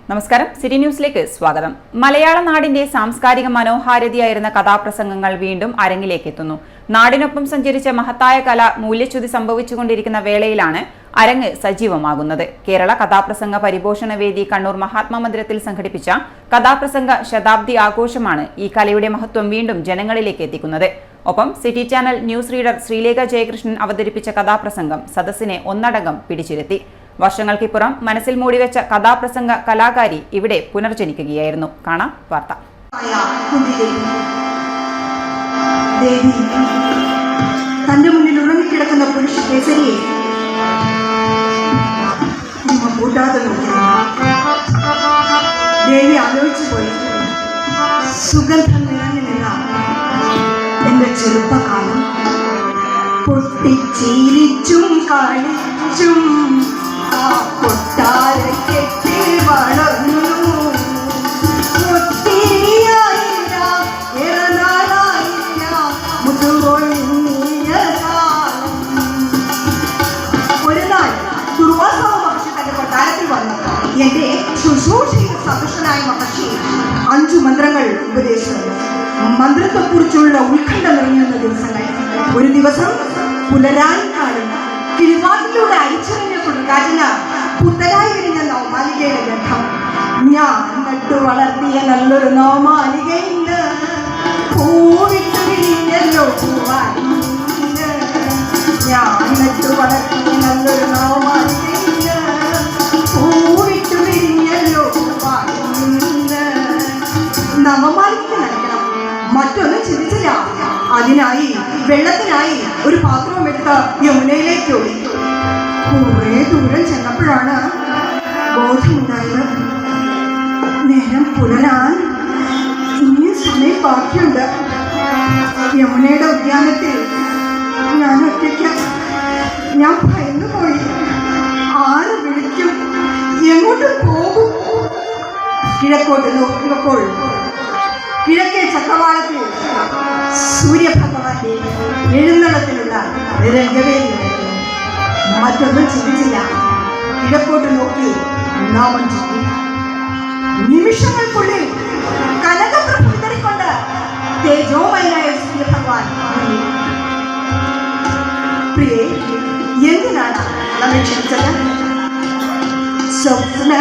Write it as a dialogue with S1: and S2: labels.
S1: നമസ്കാരം, സിറ്റി ന്യൂസിലേക്ക് സ്വാഗതം. മലയാള നാടിന്റെ സാംസ്കാരിക മനോഹാരിതയായിരുന്ന കഥാപ്രസംഗങ്ങൾ വീണ്ടും അരങ്ങിലേക്ക് എത്തുന്നു. നാടിനൊപ്പം സഞ്ചരിച്ച മഹത്തായ കല മൂല്യച്യുതി സംഭവിച്ചുകൊണ്ടിരിക്കുന്ന വേളയിലാണ് അരങ്ങ് സജീവമാകുന്നത്. കേരള കഥാപ്രസംഗ പരിപോഷണ വേദി കണ്ണൂർ മഹാത്മാ മന്ദിരത്തിൽ സംഘടിപ്പിച്ച കഥാപ്രസംഗ ശതാബ്ദി ആഘോഷമാണ് ഈ കലയുടെ മഹത്വം വീണ്ടും ജനങ്ങളിലേക്ക് എത്തിക്കുന്നത്. ഒപ്പം city channel news reader Sreelekha Jayakrishnan അവതരിപ്പിച്ച കഥാപ്രസംഗം സദസ്സിനെ ഒന്നടങ്കം പിടിച്ചിരുത്തി. വർഷങ്ങൾക്കിപ്പുറം മനസ്സിൽ മൂടിവെച്ച കഥാപ്രസംഗ കലാകാരി ഇവിടെ പുനർജനിക്കുകയായിരുന്നു. കാണാം വാർത്ത.
S2: തന്റെ മുന്നിൽ ഉറങ്ങിക്കിടക്കുന്ന പുരുഷ കേസരിയെ കൂട്ടാതെ ദേവി ആലോചിച്ചു പോയി. സുഗന്ധം നിറഞ്ഞു നിന്ന എന്റെ ചെറുപ്പകാലം പൊട്ടിച്ചിരിച്ചും കളിച്ചും കൊട്ടാരക്കെട്ടി വളർന്നു. ഒരു നാൾ ദുർവാസാവ് മഹർഷി തന്റെ കൊട്ടാരത്തിൽ വന്നു. എന്റെ ശുശ്രൂഷയിൽ സദൃശനായ മഹർഷി 5 മന്ത്രങ്ങൾ ഉപദേശിച്ചു. മന്ത്രത്തെക്കുറിച്ചുള്ള ഉത്കണ്ഠ നിറഞ്ഞുന്ന ദിവസങ്ങൾ. ഒരു ദിവസം പുലരാൻ കാണുന്ന കിളിവാതിലൂടെ അരിച്ചറിഞ്ഞ കൊടുങ്കാറ്റിന് പുത്തനായി വിരിഞ്ഞ നവമാലികയുടെ ഗന്ധം. ഞാൻ നട്ടു വളർത്തിയ നല്ലൊരു നവമാലികയില് പൂവിട്ടു വിരിഞ്ഞല്ലോ പൂവാലിന്. ഞാൻ നട്ടു വളർത്തിയ നല്ലൊരു നവമാലികയില് പൂവിട്ടു വിരിഞ്ഞല്ലോ പൂവാലിന്. നവമാലിക നൽകണം, മറ്റൊന്നും ചിന്തിച്ചില്ല. അതിനായി വെള്ളത്തിനായി ഒരു പാത്രവും എടുത്ത് യമുനയിലേക്ക് ഓടി. കുറെ ദൂരം ചെന്നപ്പോഴാണ് ബോധമുണ്ടായത്. നേരം പുലരാൻ ഇനിയും സമയം ബാക്കിയുണ്ട്. യമുനയുടെ ഉദ്യാനത്തിൽ ഞാൻ ഒറ്റയ്ക്ക്. ഞാൻ ഭയന്നു പോയി. ആര് വിളിക്കും? എങ്ങോട്ടും പോകും? കിഴക്കോട്ട് നോക്കിയപ്പോൾ കിഴക്കേ ചക്രവാളത്തിൽ സൂര്യഭഗവാന്റെ എഴുന്നള്ളത്തിലുള്ള രംഗവേദി. മറ്റൊന്നും ചിന്തിച്ചില്ല. കിഴക്കോട്ട് നോക്കി നാമം ചൊല്ലി. നിമിഷങ്ങൾക്കുള്ളിൽ കനകപ്രഭ വിതറിക്കൊണ്ട് തേജോമയനായ സൂര്യഭഗവാൻ. പ്രിയേ, എന്തിനാണ് നമ്മെ ക്ഷണിച്ചത്? സ്വപ്ന